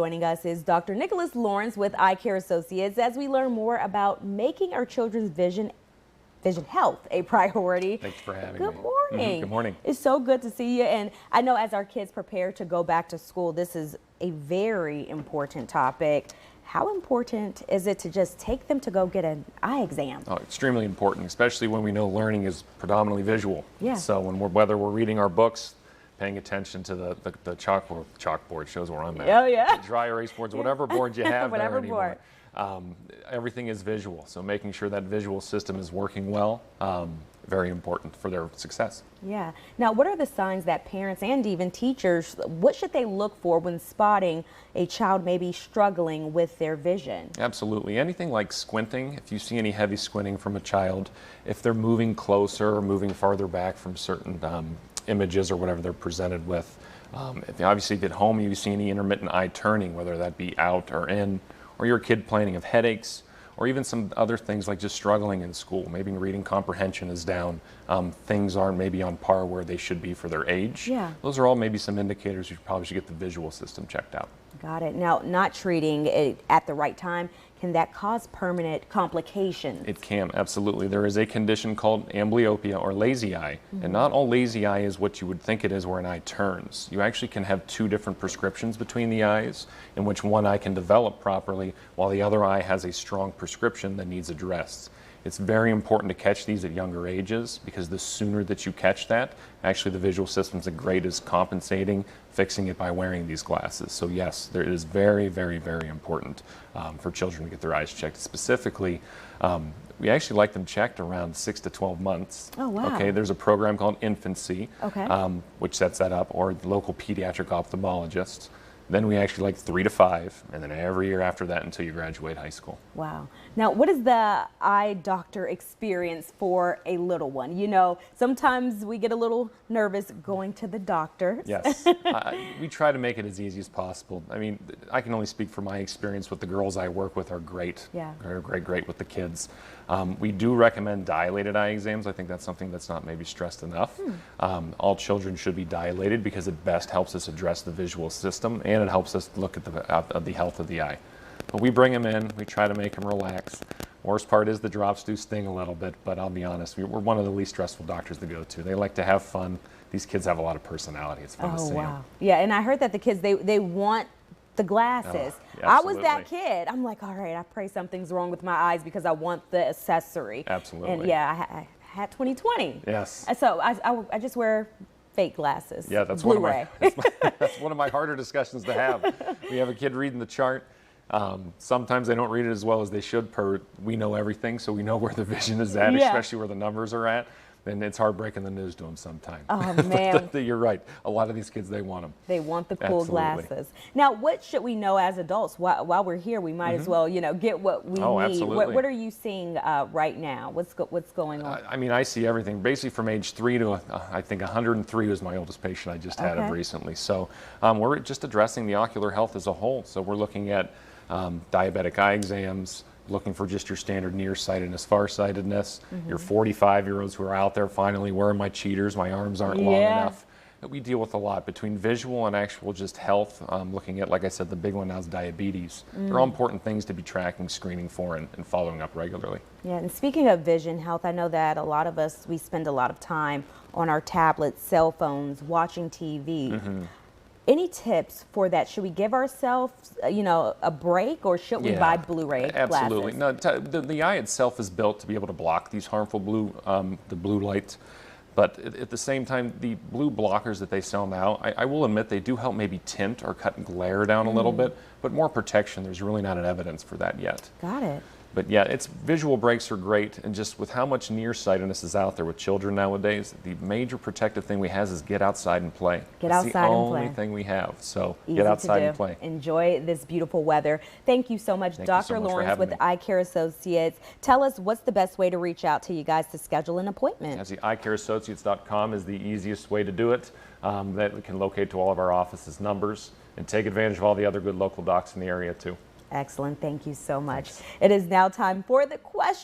Joining us is Dr. Nicholas Lawrence with Eye Care Associates as we learn more about making our children's vision health a priority. Thanks for having me. Good morning. Good morning. It's so good to see you. And I know as our kids prepare to go back to school, this is a very important topic. How important is it to just take them to go get an eye exam? Oh, extremely important, especially when we know learning is predominantly visual. Yeah. So whether we're reading our books, paying attention to the chalkboard shows where I'm at. Oh, yeah. The dry erase boards, whatever board you have Whatever there anymore. board. Everything is visual, so making sure that visual system is working well, very important for their success. Yeah. Now, what are the signs that parents and even teachers, what should they look for when spotting a child maybe struggling with their vision? Absolutely. Anything like squinting, if you see any heavy squinting from a child, if they're moving closer or moving farther back from certain images or whatever they're presented with. If obviously at home you see any intermittent eye turning, whether that be out or in, or your kid complaining of headaches, or even some other things like just struggling in school. Maybe reading comprehension is down. Things aren't maybe on par where they should be for their age. Yeah. Those are all maybe some indicators you probably should get the visual system checked out. Got it. Now, not treating it at the right time, can that cause permanent complications? It can, absolutely. There is a condition called amblyopia or lazy eye, and not all lazy eye is what you would think it is where an eye turns. You actually can have two different prescriptions between the eyes in which one eye can develop properly while the other eye has a strong prescription that needs addressed. It's very important to catch these at younger ages because the sooner that you catch that, actually the visual system's as great as compensating, fixing it by wearing these glasses. So yes, there is very, very, very important for children to get their eyes checked. Specifically, we actually like them checked around 6 to 12 months. Oh, wow. Okay, there's a program called Infancy, okay. Which sets that up, or the local pediatric ophthalmologist. Then we actually like 3 to 5, and then every year after that until you graduate high school. Wow. Now, what is the eye doctor experience for a little one? You know, sometimes we get a little nervous going to the doctor. Yes. We try to make it as easy as possible. I mean, I can only speak for my experience with the girls I work with are great. Yeah. They're great with the kids. We do recommend dilated eye exams. I think that's something that's not maybe stressed enough. All children should be dilated because it best helps us address the visual system and it helps us look at the health of the eye. But we bring them in, we try to make them relax. Worst part is the drops do sting a little bit, but I'll be honest, we're one of the least stressful doctors to go to. They like to have fun. These kids have a lot of personality. It's fun to see. Oh, wow. them. Yeah, and I heard that the kids, they want the glasses. Oh, I was that absolutely. kid. I'm like, all right, I pray something's wrong with my eyes because I want the accessory. Absolutely. And yeah, I had 20/20. Yes. And so I just wear fake glasses. Yeah, that's Blu-ray. that's one of my harder discussions to have. We have a kid reading the chart. Sometimes they don't read it as well as they should per we know everything, so we know where the vision is at, Yeah. especially where the numbers are at. Then it's hard breaking the news to them sometimes. Oh, man. You're right. A lot of these kids, they want them. They want the cool Absolutely. glasses. Now, what should we know as adults? While we're here, we might as well, you know, get what we Oh, need. absolutely. What are you seeing right now? What's going on? I mean, I see everything basically from age 3 to I think 103 was my oldest patient I just had of Okay. recently. So we're just addressing the ocular health as a whole. So we're looking at diabetic eye exams, looking for just your standard nearsightedness, farsightedness, your 45-year-olds who are out there finally, where are my cheaters? My arms aren't long Yeah. enough. We deal with a lot between visual and actual just health, looking at, like I said, the big one now is diabetes. They're all important things to be tracking, screening for, and following up regularly. Yeah, and speaking of vision health, I know that a lot of us, we spend a lot of time on our tablets, cell phones, watching TV. Any tips for that? Should we give ourselves, you know, a break, or should we buy Blu-ray Absolutely. glasses? No, the eye itself is built to be able to block these harmful the blue light. But at the same time, the blue blockers that they sell now, I will admit they do help maybe tint or cut glare down a little bit, but more protection, there's really not an evidence for that yet. Got it. But yeah, visual breaks are great, and just with how much nearsightedness is out there with children nowadays, the major protective thing we have is get outside and play. Get That's outside the and play. only thing we have. So Easy get to outside do. and play. Enjoy this beautiful weather. Thank you so much, Thank you so Dr. much for Lawrence having with me. Eye Care Associates. Tell us, what's the best way to reach out to you guys to schedule an appointment? EyeCareAssociates.com is the easiest way to do it. That we can locate to all of our offices' numbers and take advantage of all the other good local docs in the area too. Excellent. Thank you so much. It is now time for the question.